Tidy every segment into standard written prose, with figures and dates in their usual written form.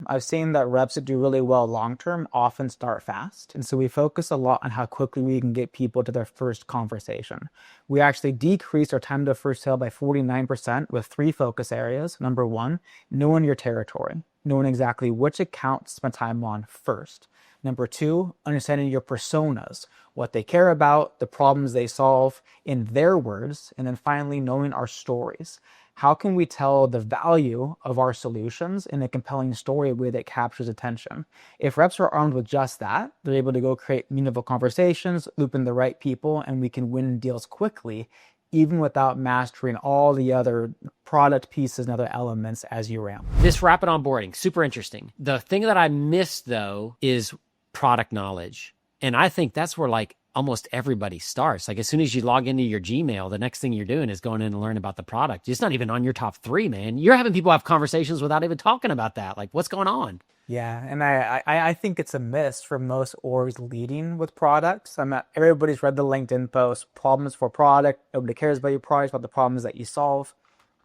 I've seen that reps that do really well long-term often start fast. And so we focus a lot on how quickly we can get people to their first conversation. We actually decreased our time to first sale by 49% with 3 focus areas. Number 1, knowing your territory, knowing exactly which account to spend time on first. Number 2, understanding your personas, what they care about, the problems they solve in their words. And then finally, knowing our stories. How can we tell the value of our solutions in a compelling story way that captures attention? If reps are armed with just that, they're able to go create meaningful conversations, loop in the right people, and we can win deals quickly, even without mastering all the other product pieces and other elements as you ramp. This rapid onboarding, super interesting. The thing that I missed though is product knowledge. And I think that's where like almost everybody starts. Like as soon as you log into your Gmail, the next thing you're doing is going in and learn about the product. It's not even on your top 3, man. You're having people have conversations without even talking about that. Like what's going on? Yeah, and I think it's a miss for most orgs leading with products. Everybody's read the LinkedIn post, problems for product. Nobody cares about your products, about the problems that you solve.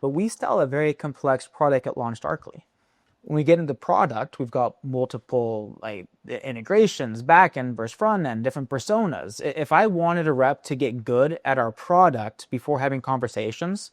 But we still have a very complex product at LaunchDarkly. When we get into product, we've got multiple like integrations, back end versus front end, different personas. If I wanted a rep to get good at our product before having conversations,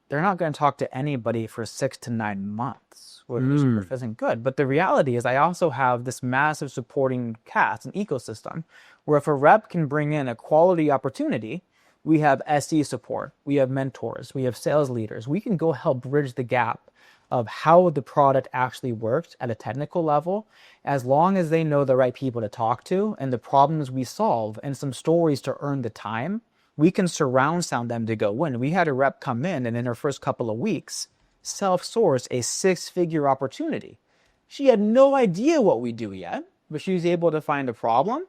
they're not going to talk to anybody for 6 to 9 months, which isn't good. But the reality is I also have this massive supporting cast, an ecosystem, where if a rep can bring in a quality opportunity, we have SE support, we have mentors, we have sales leaders. We can go help bridge the gap of how the product actually worked at a technical level, as long as they know the right people to talk to and the problems we solve and some stories to earn the time, we can surround sound them to go win. We had a rep come in and in her first couple of weeks, self-source a 6-figure opportunity. She had no idea what we do yet, but she was able to find a problem,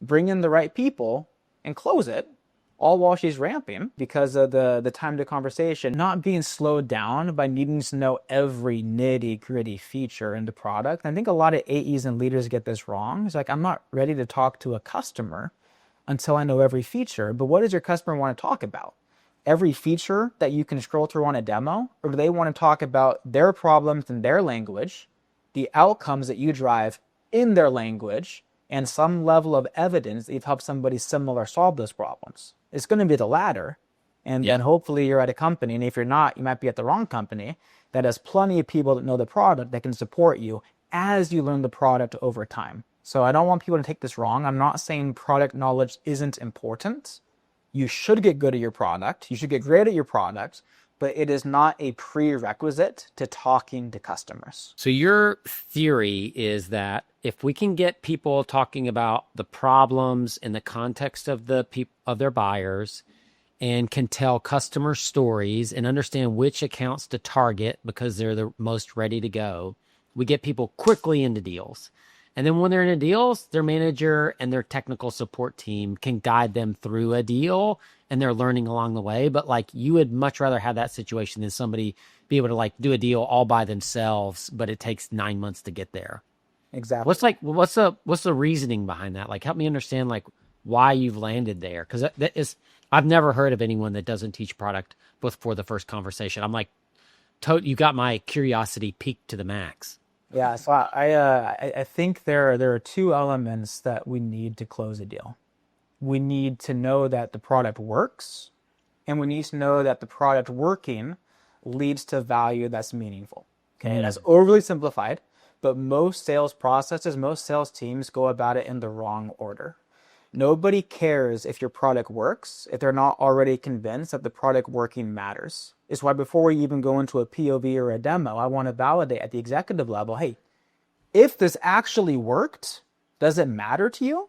bring in the right people, and close it, all while she's ramping because of the time to conversation, not being slowed down by needing to know every nitty gritty feature in the product. I think a lot of AEs and leaders get this wrong. It's like, I'm not ready to talk to a customer until I know every feature, but what does your customer want to talk about? Every feature that you can scroll through on a demo, or do they want to talk about their problems in their language, the outcomes that you drive in their language, and some level of evidence that you've helped somebody similar solve those problems? It's going to be the latter. And then hopefully you're at a company, and if you're not, you might be at the wrong company, that has plenty of people that know the product that can support you as you learn the product over time. So I don't want people to take this wrong. I'm not saying product knowledge isn't important. You should get good at your product. You should get great at your product, but it is not a prerequisite to talking to customers. So your theory is that if we can get people talking about the problems in the context of their buyers and can tell customer stories and understand which accounts to target because they're the most ready to go, we get people quickly into deals. And then when they're in deals, their manager and their technical support team can guide them through a deal and they're learning along the way. But like you would much rather have that situation than somebody be able to like do a deal all by themselves, but it takes 9 months to get there. Exactly. What's the reasoning behind that? Like help me understand like why you've landed there. Cause I've never heard of anyone that doesn't teach product before the first conversation. I'm like, you got my curiosity peaked to the max. Yeah, so I think there are 2 elements that we need to close a deal. We need to know that the product works, and we need to know that the product working leads to value that's meaningful. Okay, that's overly simplified, but most sales processes, most sales teams go about it in the wrong order. Nobody cares if your product works if they're not already convinced that the product working matters. It's why before we even go into a POV or a demo, I want to validate at the executive level, hey, if this actually worked, does it matter to you?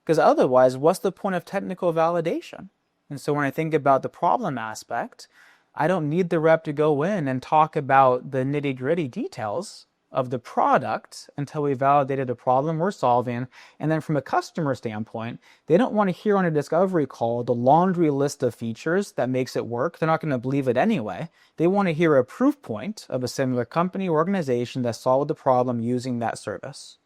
Because otherwise, what's the point of technical validation? And so when I think about the problem aspect, I don't need the rep to go in and talk about the nitty gritty details of the product until we validated a problem we're solving. And then from a customer standpoint, they don't want to hear on a discovery call the laundry list of features that makes it work. They're not going to believe it anyway. They want to hear a proof point of a similar company or organization that solved the problem using that service.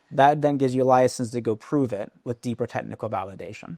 That then gives you a license to go prove it with deeper technical validation.